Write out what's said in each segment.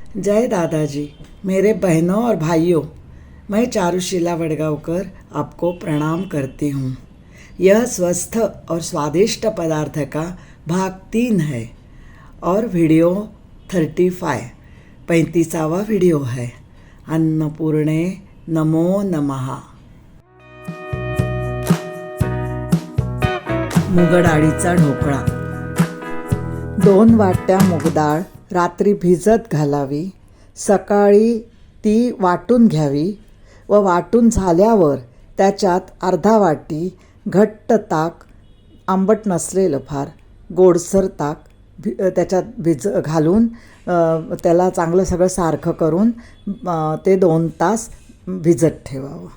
जय दादाजी, मेरे बहनों और भाइयों, मैं चारुशीला वडगांवकर आपको प्रणाम करती हूँ। यह स्वस्थ और स्वादिष्ट पदार्थ का भाग 3 है और वीडियो 35वां वीडियो है। अन्नपूर्णे नमो नमः। मुगडाळीचा ढोकळा। 2 वाट्या मूगडाळ रात्री भिजत घालावी, सकाळी ती वाटून घ्यावी व वाटून झाल्यावर त्याच्यात अर्धा वाटी घट्ट ताक, आंबट नसलेलं फार गोडसर ताक त्याच्यात घालून त्याला चांगलं सगळं सारखं करून ते 2 तास भिजत ठेवावं।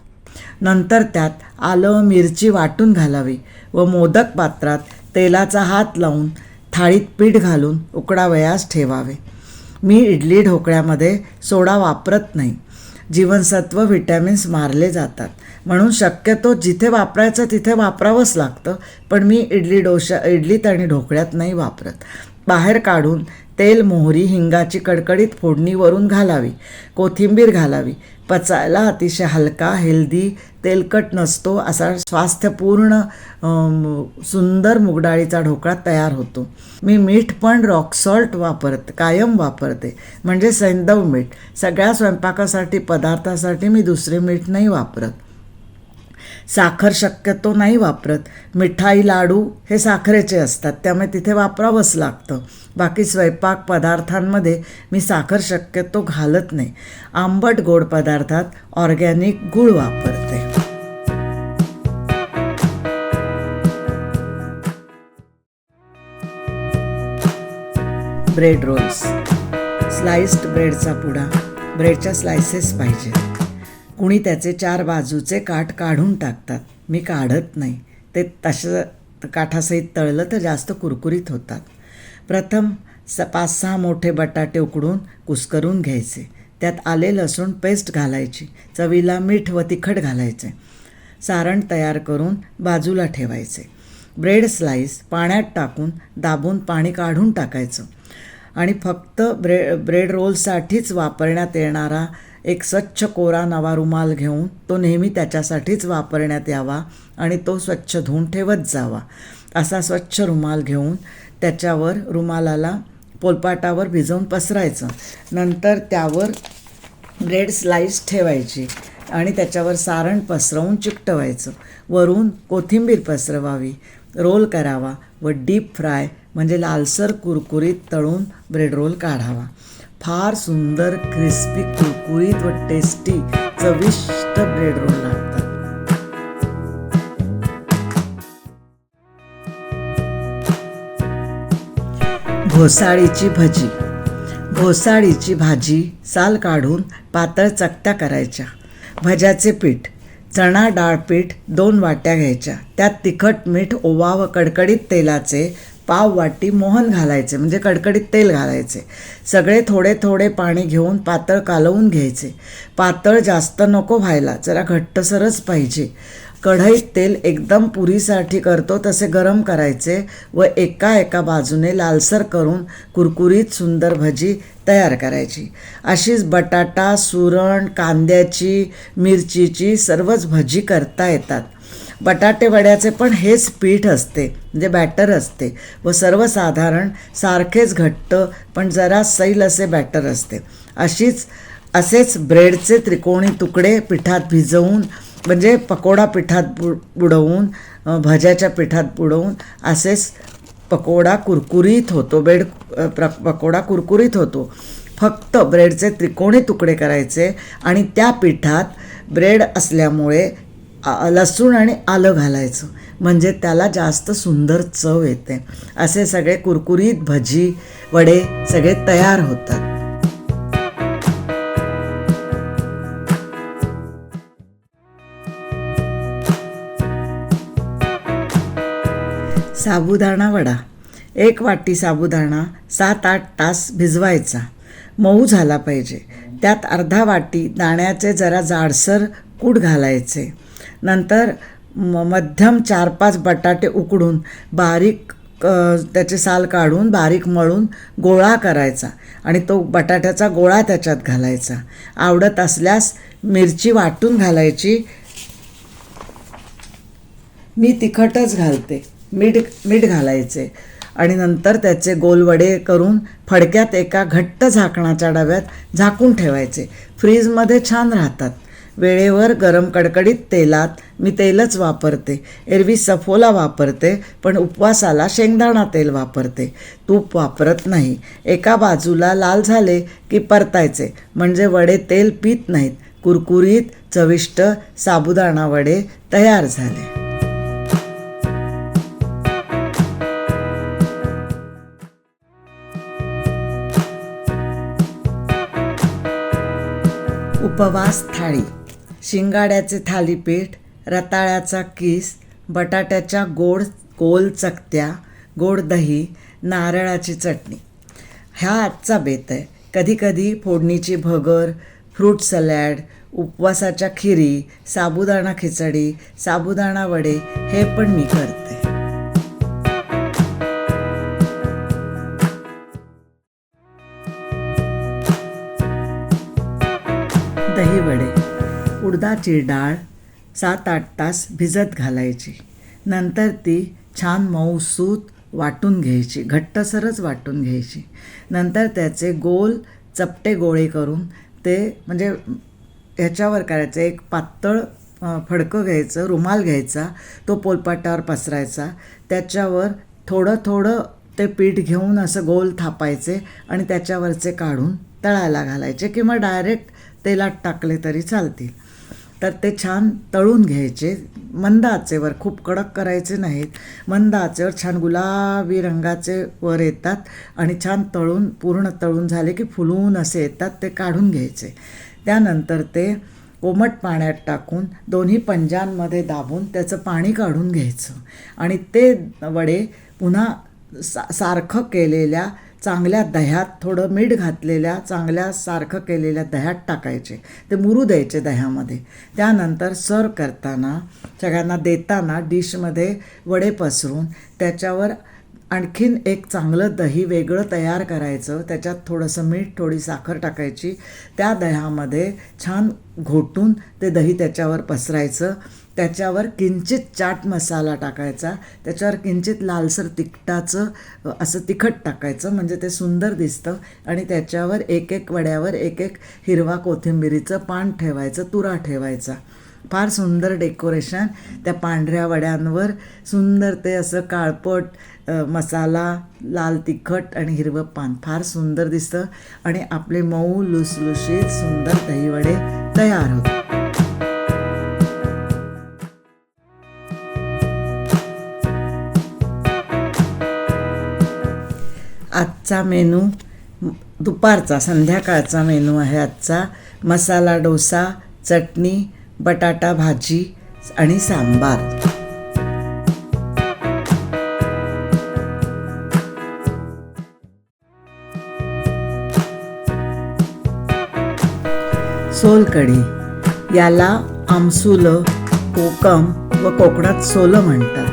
नंतर त्यात आलं मिरची वाटून घालावी व मोदक पात्रात तेलाचा हात लावून थाळीत पीठ घालून उकडावयास ठेवावे। मी इडली ढोकळ्यामध्ये सोडा वापरत नाही। जीवनसत्व व्हिटॅमिन्स मारले जातात म्हणून शक्यतो जिथे वापरायचं तिथे वापरावंच लागतं, पण मी इडलीत आणि ढोकळ्यात नाही वापरत। बाहेर काढून तेल, मोहरी, हिंगाची कडकडीत फोडणी वरून घालावी, कोथिंबीर घालावी। पचायला अतिशय हलका, हेल्दी, तेलकट नसतो असा स्वास्थ्यपूर्ण सुंदर मुगडाळीचा ढोकळा तयार होतो। मी मीठ पण रॉक सॉल्ट कायम वापरते, म्हणजे सैंधव मीठ। सगळ्या स्वयंपाकासाठी पदार्थासाठी मी दुसरे मीठ नाही वापरत। साखर शक्यतो नाही वापरत। मिठाई, लाडू हे साखरेचे असतात, त्यामुळे तिथे वापरावंच लागतं। बाकी स्वयंपाक पदार्थांमध्ये मी साखर शक्यतो घालत नाही। आंबट गोड पदार्थात ऑर्गॅनिक गूळ वापरते। Bread rolls. स्लाइस्ड ब्रेडचा पुडा, ब्रेडच्या स्लायसेस पाहिजेत। कुणी त्याचे 4 बाजूचे काठ काढून टाकतात, मी काढत नाही। ते तसं काठासहित तळलं तर जास्त कुरकुरीत होतात। प्रथम 5-6 मोठे बटाटे उकडून कुस्करून घ्यायचे, त्यात आले लसूण पेस्ट घालायची, चवीला मीठ व तिखट घालायचे। सारण तयार करून बाजूला ठेवायचे। ब्रेड स्लाईस पाण्यात टाकून दाबून पाणी काढून टाकायचं आणि फक्त ब्रेड रोलसाठीच वापरण्यात येणारा एक स्वच्छ कोरा नवा रुमाल घेऊन तो नेहमी त्याच्यासाठीच वापरण्यात यावा आणि तो स्वच्छ धुवून ठेवत जावा। असा स्वच्छ रुमाल घेऊन त्याच्यावर रुमालाला पोलपाटावर भिजवून पसरायचं। नंतर त्यावर ब्रेड स्लाईस ठेवायची आणि त्याच्यावर सारण पसरवून चिकटवायचं। वरून कोथिंबीर पसरवावी, रोल करावा व डीप फ्राय म्हणजे लालसर कुरकुरीत तळून ब्रेड रोल काढावा। फार सुंदर, क्रिस्पी, कुरकुरीत व टेस्टी चविष्ट ब्रेड रोल लागतात। घोसाळीची भजी। घोसाळीची भाजी साल काढून पातळ चकत्या करायच्या। भज्याचे पीठ, चणा डाळ पीठ 2 वाट्या घ्यायच्या, त्यात तिखट, मीठ, ओवा व कडकडीत तेलाचे पाव वाटी मोहन घालायचे, म्हणजे कडकडीत तेल घालायचे। सगळे थोडे थोडे पाणी घेऊन पातळ कालवून घ्यायचे। पातळ जास्त नको व्हायला, जरा घट्टसरच पाहिजे। कढईत तेल एकदम पुरीसाठी करतो तसे गरम करायचे व एका बाजूने लालसर करून कुरकुरीत सुंदर भजी तयार करायची। अशीच बटाटा, सुरण, कांद्याची, मिरचीची सर्वच भजी करता येतात। बटाटे वड्याचे पण हेच पीठ असते, म्हणजे बॅटर असते व सर्वसाधारण सारखेच घट्ट पण जरा सैल असे बॅटर असते। असेच ब्रेडचे त्रिकोणी तुकडे पिठात भिजवून, म्हणजे पकोडा पिठात बुडवून, भज्याच्या पिठात बुडवून असेच पकोडा कुरकुरीत होतो। पकोडा कुरकुरीत होतो। फक्त ब्रेडचे त्रिकोणी तुकडे करायचे आणि त्या पिठात ब्रेड असल्यामुळे लसूण आणि आलं घालायचं, म्हणजे त्याला जास्त सुंदर चव येते। असे सगळे कुरकुरीत भजी, वडे सगळे तयार होतात। साबुदाणा वडा। 1 वाटी साबुदाणा 7-8 तास भिजवायचा, मऊ झाला पाहिजे। त्यात अर्धा वाटी दाण्याचे जरा जाडसर कूट घालायचे। नंतर मध्यम 4-5 बटाटे उकडून बारीक त्याचे साल काढून बारीक मळून गोळा करायचा आणि तो बटाट्याचा गोळा त्याच्यात घालायचा. आवडत असल्यास मिरची वाटून घालायची. मी तिखटच घालते. मीठ घालायचे आणि नंतर त्याचे गोल वडे करून फडक्यात एका घट्ट झाकणाच्या डब्यात झाकून ठेवायचे. फ्रीजमध्ये छान राहतात. वेळेवर गरम कडकडीत तेलात मी तेलच वापरते. एरवी सफोला वापरते, पण उपवासाला शेंगदाणा तेल वापरते. तूप वापरत नाही. एका बाजूला लाल झाले की परतायचे, म्हणजे वडे तेल पीत नाहीत. कुरकुरीत चविष्ट साबुदाणा वडे तयार झाले. उपवास थाळी. शिंगाड्याचे थालीपीठ, रताळ्याचा किस, बटाट्याच्या गोल चकत्या, गोड दही, नारळाची चटणी. हा आजचा बेत आहे. कधीकधी फोडणीची भगर, फ्रूट सलॅड, उपवासाच्या खिरी, साबुदाणा खिचडी, साबुदाणा वडे हे पण मी करते. दही वडे. उडदाची डाळ 7-8 तास भिजत घालायची. नंतर ती छान मऊसूत वाटून घ्यायची, घट्टसरच वाटून घ्यायची. नंतर त्याचे गोल चपटे गोळे करून ते म्हणजे ह्याच्यावर करायचं. एक पातळ फडकं घ्यायचं, रुमाल घ्यायचा, तो पोलपाटावर पसरायचा. त्याच्यावर थोडं ते पीठ घेऊन असं गोल थापायचे आणि त्याच्यावरचे काढून तळायला घालायचे किंवा डायरेक्ट तेलात टाकले तरी चालतील. तर ते छान तळून घ्यायचे मंद आचेवर. खूप कडक करायचे नाहीत. मंद आचेवर छान गुलाबी रंगाचे वर येतात आणि छान पूर्ण तळून झाले की फुलून असे येतात. ते काढून घ्यायचे. त्यानंतर ते कोमट पाण्यात टाकून दोन्ही पंजांमध्ये दाबून त्याचं पाणी काढून घ्यायचं आणि ते वडे पुन्हा सारखं केलेल्या चांगल्या दह्यात, थोडं मीठ घातलेल्या चांगल्या सारखं केलेल्या दह्यात टाकायचे. ते मुरू द्यायचे दह्यामध्ये. त्यानंतर सर्व करताना, सगळ्यांना देताना डिशमध्ये वडे पसरून त्याच्यावर आणखीन एक चांगलं दही वेगळं तयार करायचं. त्याच्यात थोडंसं मीठ, थोडी साखर टाकायची. त्या दह्यामध्ये छान घोटून ते दही त्याच्यावर पसरायचं. त्याच्यावर किंचित चाट मसाला टाकायचा. त्याच्यावर किंचित लालसर तिखटाचं असं तिखट टाकायचं, म्हणजे ते सुंदर दिसतं. आणि त्याच्यावर एक वड्यावर एक हिरवा कोथिंबिरीचं पान ठेवायचं, तुरा ठेवायचा. फार सुंदर डेकोरेशन त्या पांढऱ्या वड्यांवर. सुंदर ते असं काळपट मसाला, लाल तिखट आणि हिरवं पान फार सुंदर दिसतं आणि आपले मऊ लुसलुशीत सुंदर दहीवडे तयार होतात. आजचा मेनू, दुपारचा संध्याकाळचा मेनू आहे आजचा. मसाला डोसा, चटणी, बटाटा भाजी आणि सांबार. सोलकढी. याला आमसुलं, कोकम व कोकणात सोलं म्हणतात.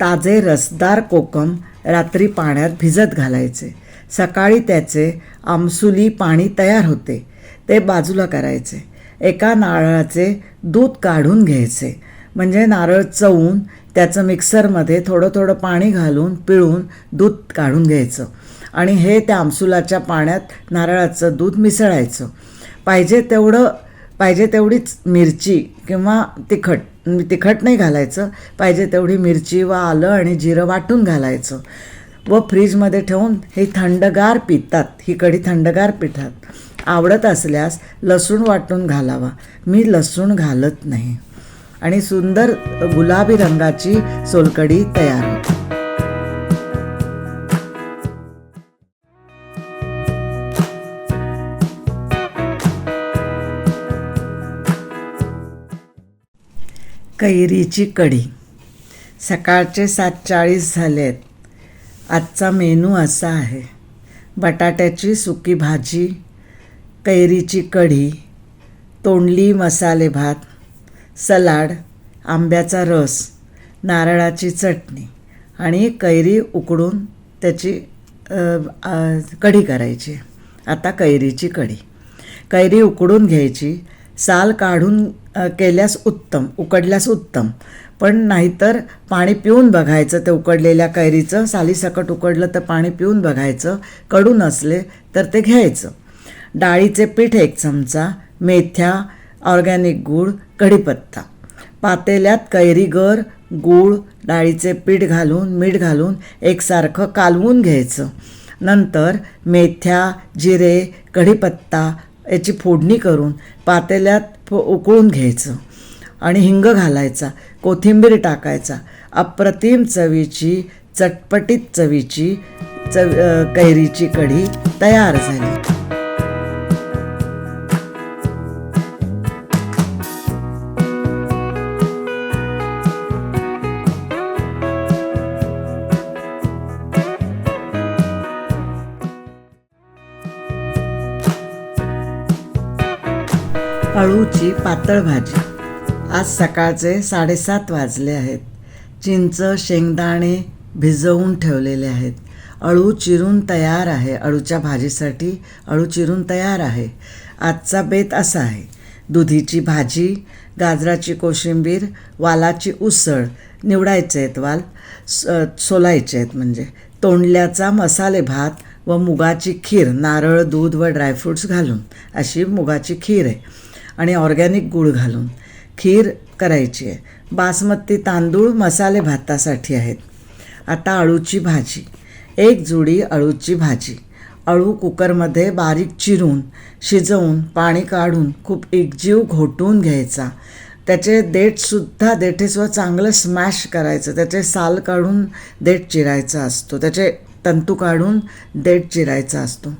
ताजे रसदार कोकम रात्री पाण्यात भिजत घालायचे. सकाळी त्याचे आमसुली पाणी तयार होते, ते बाजूला करायचे. एका नारळाचे दूध काढून घ्यायचे, म्हणजे नारळ चवून त्याचं मिक्सरमध्ये थोडं पाणी घालून पिळून दूध काढून घ्यायचं आणि हे त्या आमसुलाच्या पाण्यात नारळाचं दूध मिसळायचं. पाहिजे तेवढीच मिरची किंवा तिखट नाही घालायचं. पाहिजे तेवढी मिरची व आलं आणि जिरं वाटून घालायचं व फ्रीजमध्ये ठेवून हे थंडगार पितात. ही कढी थंडगार पितात. आवडत असल्यास लसूण वाटून घालावा. मी लसूण घालत नाही. आणि सुंदर गुलाबी रंगाची सोलकढी तयार होते. कैरीची कढी. सकाळचे 7:40 झाले आहेत. आजचा मेनू असा आहे: बटाट्याची सुकी भाजी, कैरीची कढी, तोंडली मसाले भात, सलाड, आंब्याचा रस, नारळाची चटणी आणि कैरी उकडून त्याची कढी करायची. आता कैरीची कढी. कैरी उकडून घ्यायची, साल काढून केल्यास उत्तम, उकडल्यास उत्तम. पण नाहीतर पाणी पिऊन बघायचं ते उकडलेल्या कैरीचं. सालीसकट उकडलं तर पाणी पिऊन बघायचं, कडू नसले तर ते घ्यायचं. डाळीचे पीठ 1 चमचा, मेथ्या, ऑर्गॅनिक गूळ, कढीपत्ता. पातेल्यात कैरीगर, गूळ, डाळीचे पीठ घालून मीठ घालून एकसारखं कालवून घ्यायचं. नंतर मेथ्या, जिरे, कढीपत्ता याची फोडणी करून पातेल्यात उकळून घ्यायचं आणि हिंग घालायचा, कोथिंबीर टाकायचा. अप्रतिम चवीची, चटपटीत चवीची कैरीची कढी तयार झाली. अळूची पातळ भाजी. आज सकाळचे 7:30 वाजले आहेत. चिंच, शेंगदाणे भिजवून ठेवलेले आहेत. अळू चिरून तयार आहे. अळूच्या भाजीसाठी अळू चिरून तयार आहे. आजचा बेत असा आहे: दुधीची भाजी, गाजराची कोशिंबीर, वालाची उसळ, निवडायचे आहेत वाल, सोलायचे आहेत म्हणजे, तोंडल्याचा मसाले भात व मुगाची खीर, नारळ, दूध व ड्रायफ्रूट्स घालून अशी मुगाची खीर आहे. आणि ऑर्गॅनिक गूळ घालून खीर करायची आहे. बासमती तांदूळ मसाले भातासाठी आहेत. आता अळूची भाजी. 1 जुडी अळूची भाजी. अळू कुकरमध्ये बारीक चिरून शिजवून पाणी काढून खूप एकजीव घोटून घ्यायचा. त्याचे देठेसुद्धा चांगलं स्मॅश करायचं. त्याचे साल काढून देठ चिरायचा असतो, त्याचे तंतू काढून देठ चिरायचा असतो.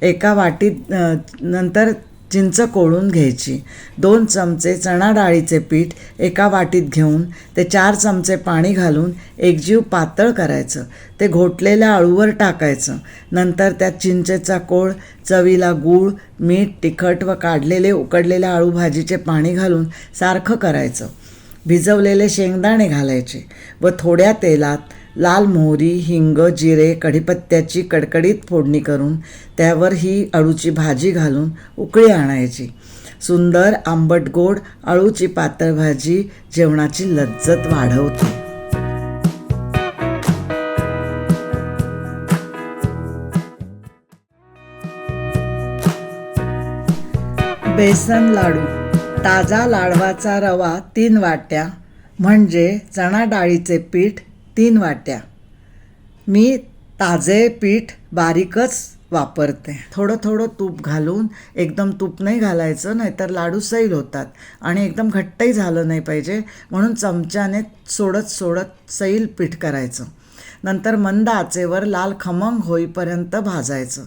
एका वाटीत नंतर चिंच कोळून घ्यायची. 2 चमचे चणा डाळीचे पीठ एका वाटीत घेऊन ते 4 चमचे पाणी घालून एकजीव पातळ करायचं. ते घोटलेल्या अळूवर टाकायचं. नंतर त्यात चिंचेचा कोळ, चवीला गूळ, मीठ, तिखट व काढलेले उकडलेल्या अळू भाजीचे पाणी घालून सारखं करायचं. भिजवलेले शेंगदाणे घालायचे व थोड्या तेलात लाल मोहरी, हिंग, जिरे, कढीपत्त्याची कडकडीत फोडणी करून त्यावर ही अळूची भाजी घालून उकळी आणायची. सुंदर आंबट गोड अळूची पातळ भाजी जेवणाची लज्जत वाढवते. बेसन लाडू. ताजा लाडवाचा रवा 3 वाट्या म्हणजे चणा डाळीचे पीठ 3 वाट्या. मी ताजे पीठ बारीकच वापरते. थोडं तूप घालून, एकदम तूप नाही घालायचं नाहीतर लाडू सैल होतात आणि एकदम घट्टही झालं नाही पाहिजे, म्हणून चमच्याने सोडत सैल पीठ करायचं. नंतर मंद आचेवर लाल खमंग होईपर्यंत भाजायचं.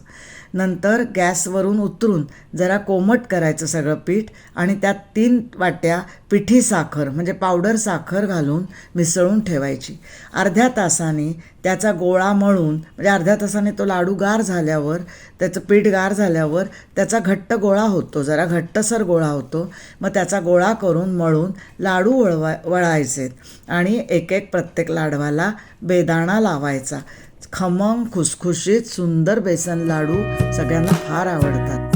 नंतर गॅसवरून उतरून जरा कोमट करायचं सगळं पीठ आणि त्यात 3 वाट्या पिठी साखर म्हणजे पावडर साखर घालून मिसळून ठेवायची. अर्ध्या तासाने त्याचा गोळा मळून, म्हणजे अर्ध्या तासाने तो लाडू गार झाल्यावर, त्याचं पीठ गार झाल्यावर त्याचा घट्ट गोळा होतो, जरा घट्टसर गोळा होतो. मग त्याचा गोळा करून मळून लाडू वळायचे आणि एक प्रत्येक लाडवाला बेदाणा लावायचा. खमंग, खुसखुशीत, सुंदर बेसन लाडू सगळ्यांना फार आवडतात.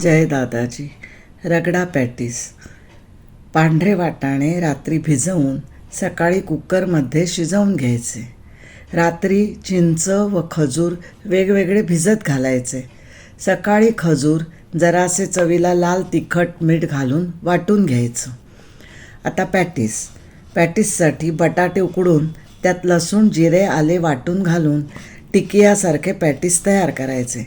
जय दादाजी. रगडा पॅटीस. पांढरे वाटाणे रात्री भिजवून सकाळी कुकरमध्ये शिजवून घ्यायचे. रात्री चिंच व खजूर वेगवेगळे भिजत घालायचे. सकाळी खजूर जरासे चवीला लाल तिखट मीठ घालून वाटून घ्यायचं. आता पॅटीससाठी बटाटे उकडून त्यात लसूण, जिरे, आले वाटून घालून टिकियासारखे पॅटीस तयार करायचे.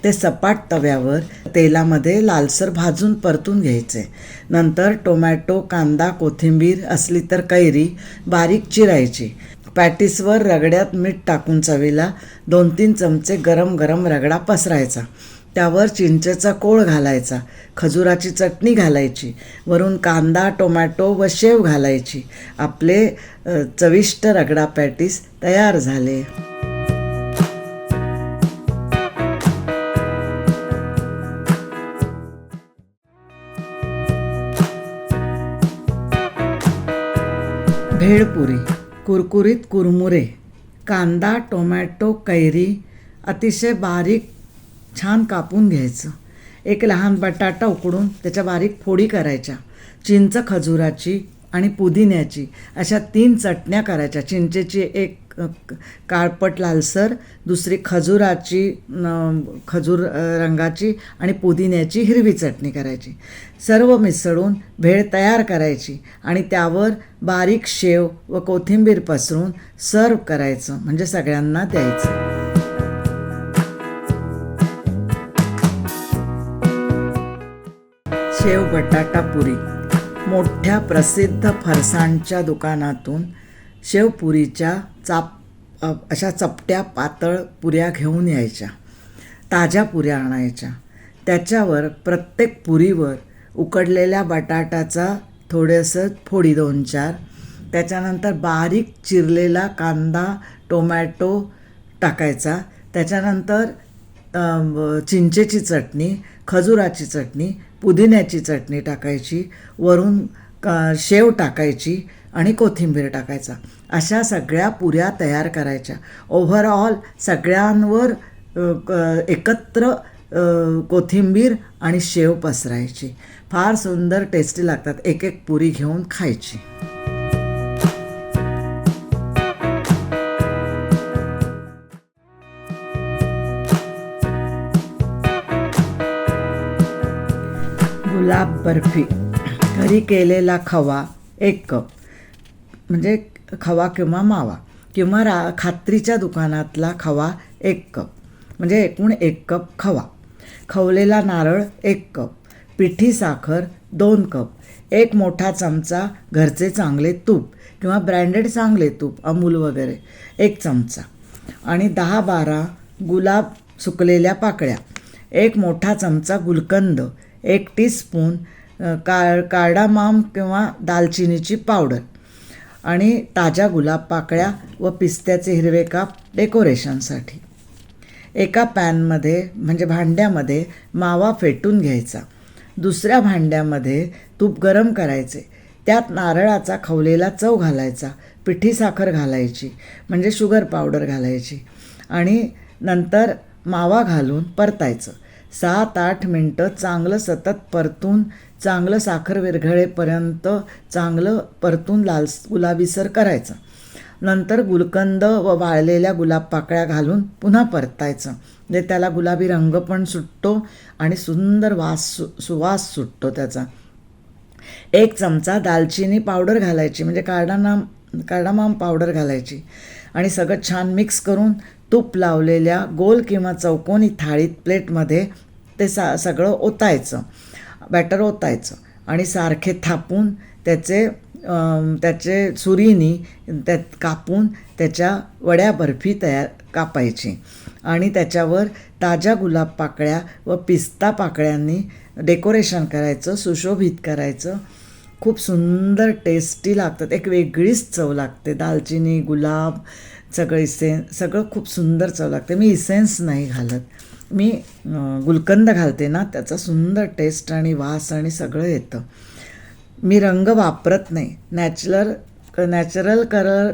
ते सपाट तव्यावर तेलामध्ये लालसर भाजून परतून घ्यायचे. नंतर टोमॅटो, कांदा, कोथिंबीर असली तर कैरी बारीक चिरायची. पॅटीसवर रगड्यात मीठ टाकून चवीला 2-3 चमचे गरम रगडा पसरायचा. त्यावर चिंचेचा कोळ घालायचा, खजुराची चटणी घालायची, वरून कांदा, टोमॅटो व शेव घालायची. आपले चविष्ट रगडा पॅटीस तयार झाले. भेळपुरी, कुरकुरीत कुरमुरे, कांदा, टोमॅटो, कैरी अतिशय बारीक छान कापून घ्यायचं. एक लहान बटाटा उकडून त्याच्या बारीक फोडी करायच्या. चिंच खजुराची आणि पुदिन्याची अशा 3 चटण्या करायच्या. चिंचेची एक काळपट लालसर, दुसरी खजूर रंगाची आणि पुदिन्याची हिरवी चटणी करायची. सर्व मिसळून भेळ तयार करायची आणि त्यावर बारीक शेव व कोथिंबीर पसरून सर्व करायचं, म्हणजे सगळ्यांना द्यायचं. शेव बटाटा पुरी. मोठ्या प्रसिद्ध फरसाणच्या दुकानातून शेवपुरीच्या अशा चपट्या पातळ पुऱ्या घेऊन यायच्या. ताज्या पुऱ्या आणायच्या. त्याच्यावर प्रत्येक पुरीवर उकडलेल्या बटाट्याचा थोडंसं फोडी 2-4, त्याच्यानंतर बारीक चिरलेला कांदा, टोमॅटो टाकायचा. त्याच्यानंतर चिंचेची चटणी, खजुराची चटणी, पुदिन्याची चटणी टाकायची. वरून शेव टाकायची आणि कोथिंबीर टाकायचा. अशा सगळ्या पुऱ्या तयार करायच्या. ओव्हरऑल सगळ्यांवर एकत्र कोथिंबीर आणि शेव पसरायची. फार सुंदर टेस्टी लागतात. एक एक पुरी घेऊन खायची. गुलाब बर्फी. घरी केलेला खवा 1 कप, म्हणजे खवा किंवा मावा, किंवा खात्रीच्या दुकानातला खवा 1 कप, म्हणजे एकूण 1 कप खवा. खवलेला नारळ 1 कप, पिठी साखर 2 कप, 1 मोठा चमचा घरचे चांगले तूप किंवा ब्रँडेड चांगले तूप, अमूल वगैरे 1 चमचा, आणि 10-12 गुलाब सुकलेल्या पाकळ्या, 1 मोठा चमचा गुलकंद, 1 टीस्पून कार्डामम किंवा दालचिनीची पावडर, आणि ताज्या गुलाब पाकळ्या व पिस्त्याचे हिरवे काप डेकोरेशनसाठी. एका पॅनमध्ये म्हणजे भांड्यामध्ये मावा फेटून घ्यायचा. दुसऱ्या भांड्यामध्ये तूप गरम करायचे. त्यात नारळाचा खवलेला चव घालायचा, पिठी साखर घालायची म्हणजे शुगर पावडर घालायची, आणि नंतर मावा घालून परतायचं. 7-8 मिनटं चांगलं सतत परतून, चांगलं साखर विरघळेपर्यंत चांगलं परतून गुलाबीसर करायचं. नंतर गुलकंद व वाळलेल्या गुलाब पाकळ्या घालून पुन्हा परतायचं. म्हणजे त्याला गुलाबी रंग पण सुटतो आणि सुंदर सुवास सुटतो त्याचा. 1 चमचा दालचिनी पावडर घालायची, म्हणजे कार्डामम पावडर घालायची, आणि सगळं छान मिक्स करून तूप लावलेल्या गोल किंवा चौकोनी थाळीत प्लेटमध्ये ते सगळं ओतायचं, बॅटर ओतायचं, आणि सारखे थापून त्याचे सुरीनी त्यात कापून त्याच्या वड्या बर्फी कापायची, आणि त्याच्यावर ताज्या गुलाब पाकळ्या व पिस्ता पाकळ्यांनी डेकोरेशन करायचं, सुशोभित करायचं. खूप सुंदर टेस्टी लागतात. एक वेगळीच चव लागते. दालचिनी, गुलाब, सगळं खूप सुंदर चव लागते. मी इसेन्स नाही घालत, मी गुलकंद घालते ना, त्याचा सुंदर टेस्ट आणि वास आणि सगळं येतं. मी रंग वापरत नाही. नॅचरल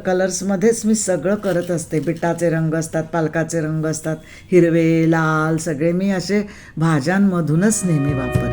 कलर्समध्येच मी सगळं करत असते. बिटाचे रंग असतात, पालकाचे रंग असतात, हिरवे, लाल, सगळे मी असे भाज्यांमधूनच नेहमी वापरते.